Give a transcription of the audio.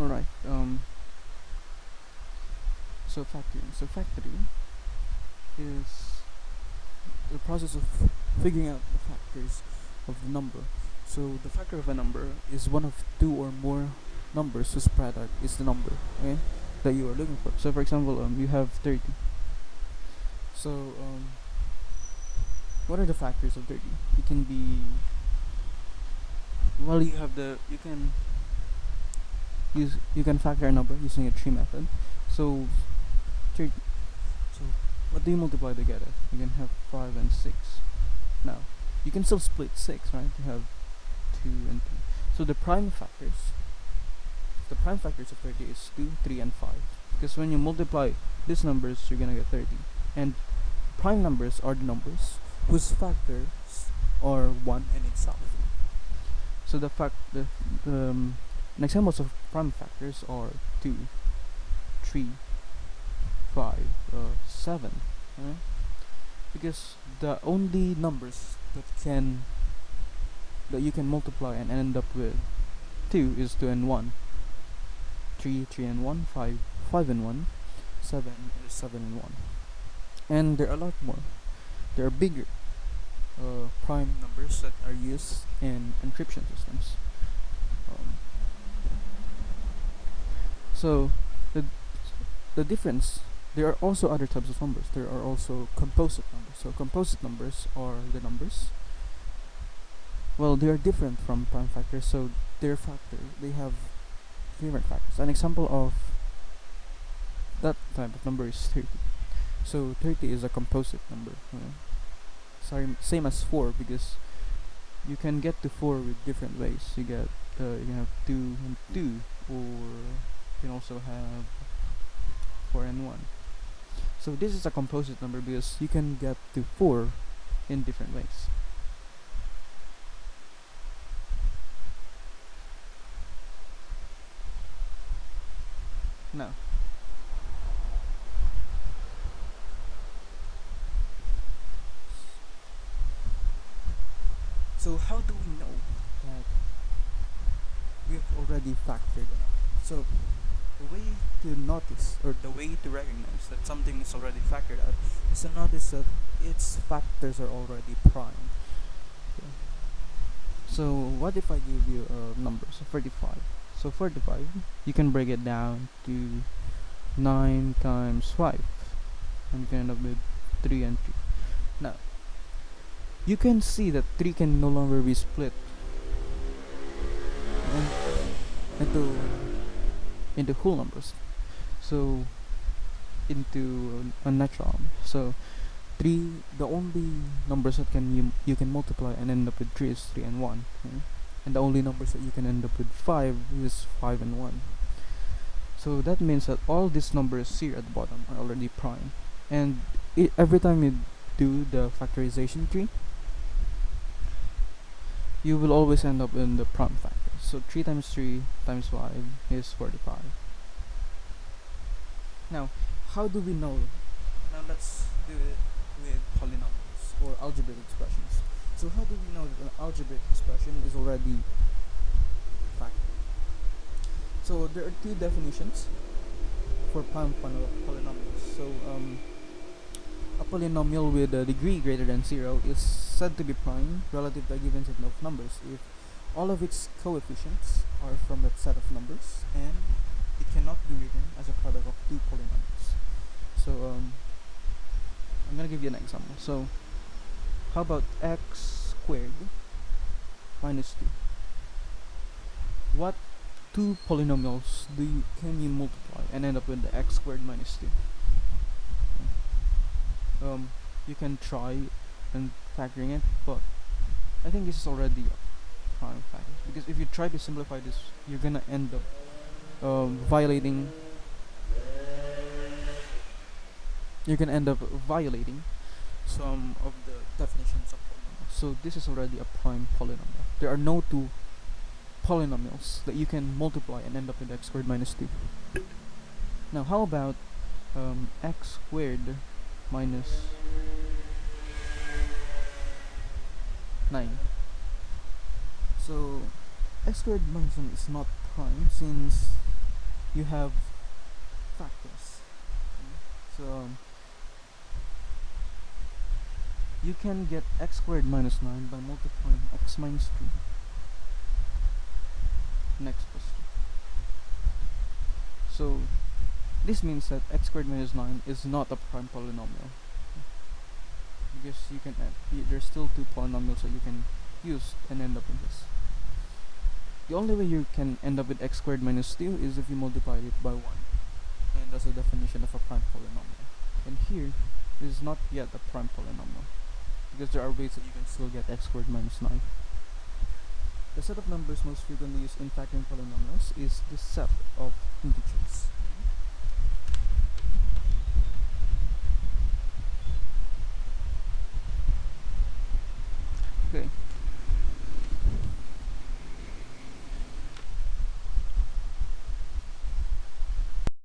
Alright, so factoring. So factoring is the process of figuring out the factors of the number. So the factor of a number is one of two or more numbers whose product is the number, okay, that you are looking for. So for example, you have 30. So what are the factors of 30? It can be, well, you can factor a number using a tree method. So 30. So what do you multiply together? You can have 5 and 6. Now you can still split 6, right? You have 2 and 3. So the prime factors of 30 is 2, 3, and 5. Because when you multiply these numbers, you're gonna get 30. And prime numbers are the numbers whose factors are 1 in itself. So examples of prime factors are 2, 3, 5, 7. Right? Because the only numbers that you can multiply and end up with 2 is 2 and 1. 3, 3 and 1, 5, 5 and 1, 7 is 7 and 1. And there are a lot more. There are bigger prime numbers that are used in encryption systems. So the difference, there are also other types of numbers. There are also composite numbers. So composite numbers are the numbers, well, they are different from prime factors, so they have different factors. An example of that type of number is 30. So 30 is a composite number. Sorry, same as 4, because you can get to 4 with different ways. You can have 2 and 2, or you can also have 4 and 1. So this is a composite number because you can get to 4 in different ways. Now, so how do we know that we've already factored it out? So the way to notice, or the way to recognize that something is already factored out, is to notice that its factors are already prime. Okay. So what if I give you a number, so 45. So 45, you can break it down to 9 times 5, and you can end up with 3 and 3. Now, you can see that 3 can no longer be split into whole numbers, so into a natural number. So 3, the only numbers that you can multiply and end up with 3 is 3 and 1, okay? And the only numbers that you can end up with 5 is 5 and 1. So that means that all these numbers here at the bottom are already prime, and every time you do the factorization tree, you will always end up in the prime factor. So 3 times 3 times 5 is 45. Now, how do we know? Now let's do it with polynomials or algebraic expressions. So how do we know that an algebraic expression is already factored? So there are 2 definitions for prime polynomials. So a polynomial with a degree greater than 0 is said to be prime relative to a given set of numbers if all of its coefficients are from that set of numbers, and it cannot be written as a product of 2 polynomials. So I'm gonna give you an example. So how about x squared minus 2? What 2 polynomials can you multiply and end up with the x squared minus 2? You can try and factoring it, but I think this is already a prime factor, because if you try to simplify this, you're gonna end up violating some of the definitions of polynomials. So this is already a prime polynomial. There are no 2 polynomials that you can multiply and end up with x squared minus 2. Now how about x squared minus 9? So x squared minus 1 is not prime, since you have factors. So you can get x squared minus 9 by multiplying x minus 2. Next question. So this means that x squared minus 9 is not a prime polynomial, because you can there's still two polynomials that you can use and end up with this. The only way you can end up with x squared minus 2 is if you multiply it by 1, and that's the definition of a prime polynomial. And here, this is not yet a prime polynomial, because there are ways that you can still get x squared minus 9. The set of numbers most frequently used in factoring polynomials is the set of integers.